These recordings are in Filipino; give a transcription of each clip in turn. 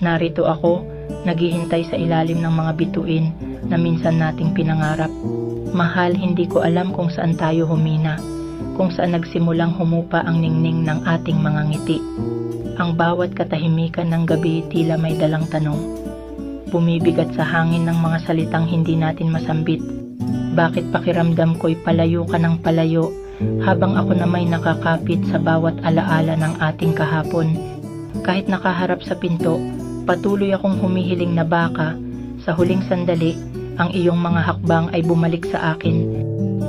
Narito ako, naghihintay sa ilalim ng mga bituin na minsan nating pinangarap. Mahal, hindi ko alam kung saan tayo humina, kung saan nagsimulang humupa ang ningning ng ating mga ngiti. Ang bawat katahimikan ng gabi tila may dalang tanong. Bumibigat sa hangin ng mga salitang hindi natin masambit. Bakit pakiramdam ko'y palayo ka ng palayo, habang ako na may nakakapit sa bawat alaala ng ating kahapon. Kahit nakaharap sa pinto, patuloy akong humihiling na baka, sa huling sandali, ang iyong mga hakbang ay bumalik sa akin.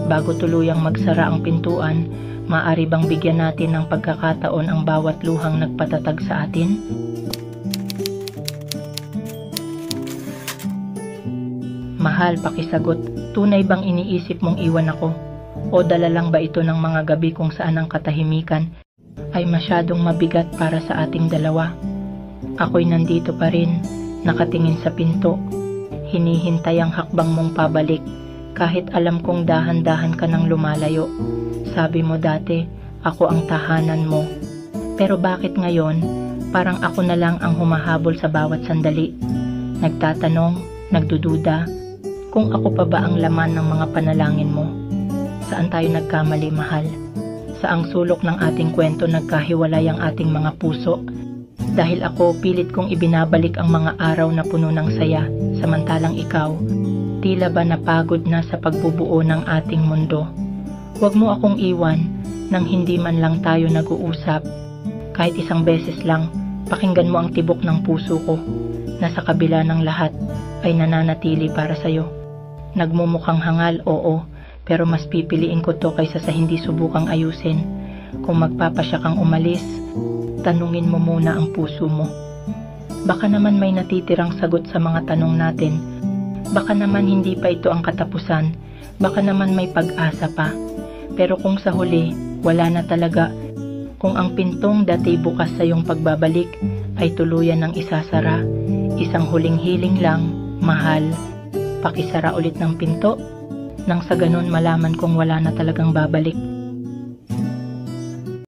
Bago tuluyang magsara ang pintuan, maaari bang bigyan natin ng pagkakataon ang bawat luhang nagpatatag sa atin? Mahal, pakisagot, tunay bang iniisip mong iwan ako? O dala lang ba ito ng mga gabi kung saan ang katahimikan ay masyadong mabigat para sa ating dalawa? Ako'y nandito pa rin, nakatingin sa pinto, hinihintay ang hakbang mong pabalik, kahit alam kong dahan-dahan ka nang lumalayo. Sabi mo dati, ako ang tahanan mo. Pero bakit ngayon, parang ako na lang ang humahabol sa bawat sandali? Nagtatanong, nagdududa, kung ako pa ba ang laman ng mga panalangin mo? Saan tayo nagkamali, mahal? Saang sulok ng ating kwento nagkahiwalay ang ating mga puso? Dahil ako, pilit kong ibinabalik ang mga araw na puno ng saya, samantalang ikaw, tila ba napagod na sa pagbubuo ng ating mundo? Huwag mo akong iwan nang hindi man lang tayo nag-uusap. Kahit isang beses lang, pakinggan mo ang tibok ng puso ko na sa kabila ng lahat ay nananatili para sa'yo. Nagmumukhang hangal, oo, pero mas pipiliin ko to kaysa sa hindi subukang ayusin. Kung magpapasya kang umalis, tanungin mo muna ang puso mo. Baka naman may natitirang sagot sa mga tanong natin. Baka naman hindi pa ito ang katapusan. Baka naman may pag-asa pa. Pero kung sa huli, wala na talaga. Kung ang pintong dati bukas sa iyong pagbabalik ay tuluyan ng isasara, isang huling hiling lang, mahal, pakisara ulit ng pinto, nang sa ganun malaman kong wala na talagang babalik.